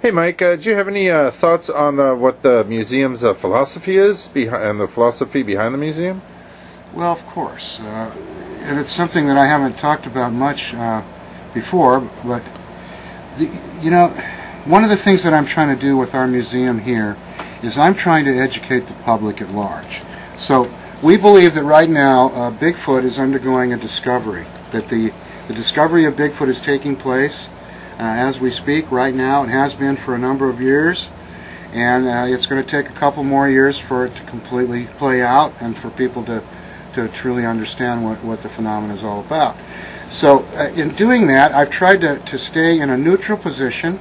Hey Mike, do you have any thoughts on what the museum's philosophy is and the philosophy behind the museum? Well, of course. And it's something that I haven't talked about much before, but one of the things that I'm trying to do with our museum here is I'm trying to educate the public at large. So we believe that right now Bigfoot is undergoing a discovery, that the discovery of Bigfoot is taking place as we speak right now. It has been for a number of years, and it's going to take a couple more years for it to completely play out and for people to truly understand what the phenomenon is all about. So in doing that, I've tried to stay in a neutral position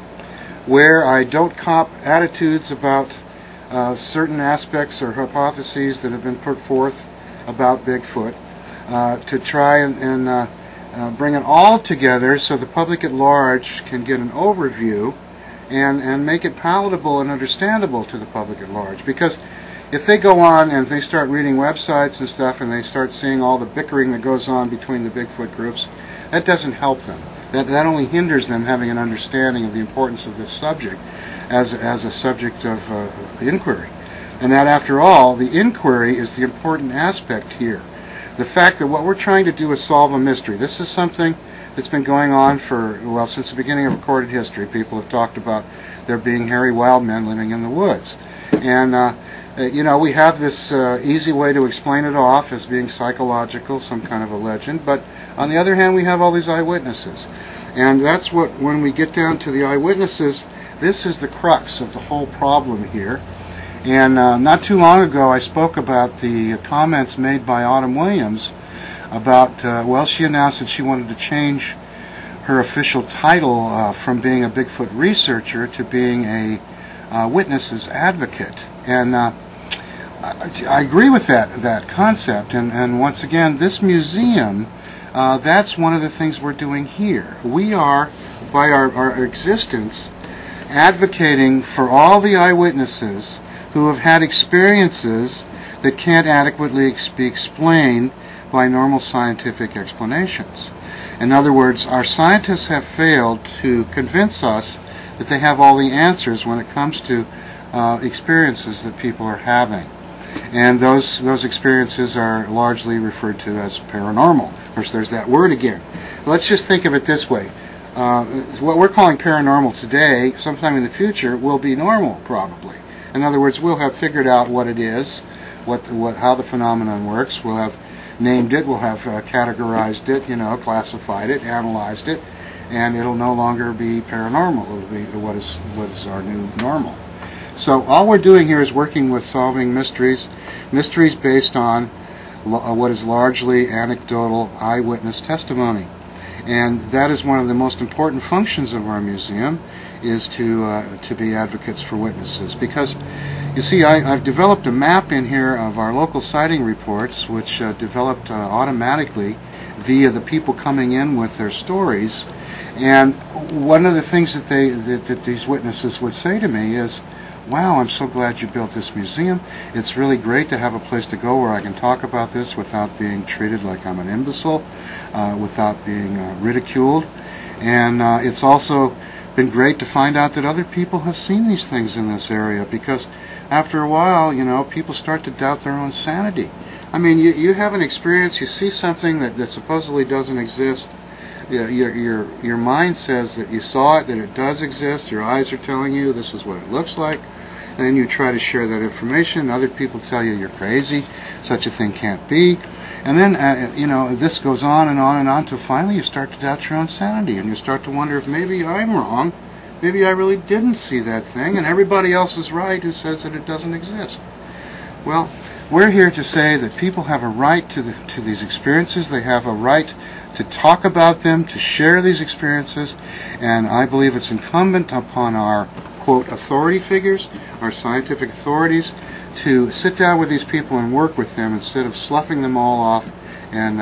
where I don't cop attitudes about certain aspects or hypotheses that have been put forth about Bigfoot, to try and bring it all together so the public at large can get an overview and make it palatable and understandable to the public at large. Because if they go on and they start reading websites and stuff and they start seeing all the bickering that goes on between the Bigfoot groups, that doesn't help them. That only hinders them having an understanding of the importance of this subject as a subject of inquiry. And that, after all, the inquiry is the important aspect here. The fact that what we're trying to do is solve a mystery. This is something that's been going on for, well, since the beginning of recorded history. People have talked about there being hairy wild men living in the woods. And, we have this easy way to explain it off as being psychological, some kind of a legend. But on the other hand, we have all these eyewitnesses. And that's what, when we get down to the eyewitnesses, this is the crux of the whole problem here. And not too long ago, I spoke about the comments made by Autumn Williams about, well, she announced that she wanted to change her official title from being a Bigfoot researcher to being a witnesses advocate. And I agree with that concept. And once again, this museum, that's one of the things we're doing here. We are, by our existence, advocating for all the eyewitnesses who have had experiences that can't adequately be explained by normal scientific explanations. In other words, our scientists have failed to convince us that they have all the answers when it comes to experiences that people are having. And those experiences are largely referred to as paranormal. Of course, there's that word again. Let's just think of it this way. What we're calling paranormal today, sometime in the future, will be normal, probably. In other words, we'll have figured out what it is, how the phenomenon works. We'll have named it, we'll have categorized it, classified it, analyzed it, and it'll no longer be paranormal. It'll be what is our new normal. So all we're doing here is working with solving mysteries based on what is largely anecdotal eyewitness testimony. And that is one of the most important functions of our museum, is to be advocates for witnesses. Because, you see, I've developed a map in here of our local sighting reports, which developed automatically via the people coming in with their stories. And one of the things that these witnesses would say to me is, "Wow, I'm so glad you built this museum. It's really great to have a place to go where I can talk about this without being treated like I'm an imbecile, without being ridiculed. And it's also been great to find out that other people have seen these things in this area, because after a while, people start to doubt their own sanity. I mean, you have an experience, you see something that supposedly doesn't exist. Your mind says that you saw it, that it does exist. Your eyes are telling you this is what it looks like. And then you try to share that information. Other people tell you you're crazy. Such a thing can't be. And then, this goes on and on and on until finally you start to doubt your own sanity. And you start to wonder if maybe I'm wrong. Maybe I really didn't see that thing. And everybody else is right who says that it doesn't exist. Well, we're here to say that people have a right to these experiences. They have a right to talk about them, to share these experiences, and I believe it's incumbent upon our, quote, authority figures, our scientific authorities, to sit down with these people and work with them instead of sloughing them all off and,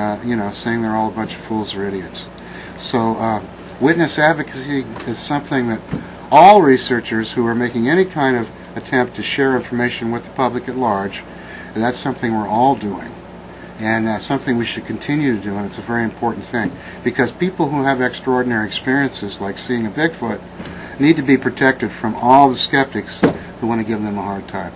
saying they're all a bunch of fools or idiots. So witness advocacy is something that all researchers who are making any kind of attempt to share information with the public at large, that's something we're all doing. And something we should continue to do, and it's a very important thing. Because people who have extraordinary experiences, like seeing a Bigfoot, need to be protected from all the skeptics who want to give them a hard time.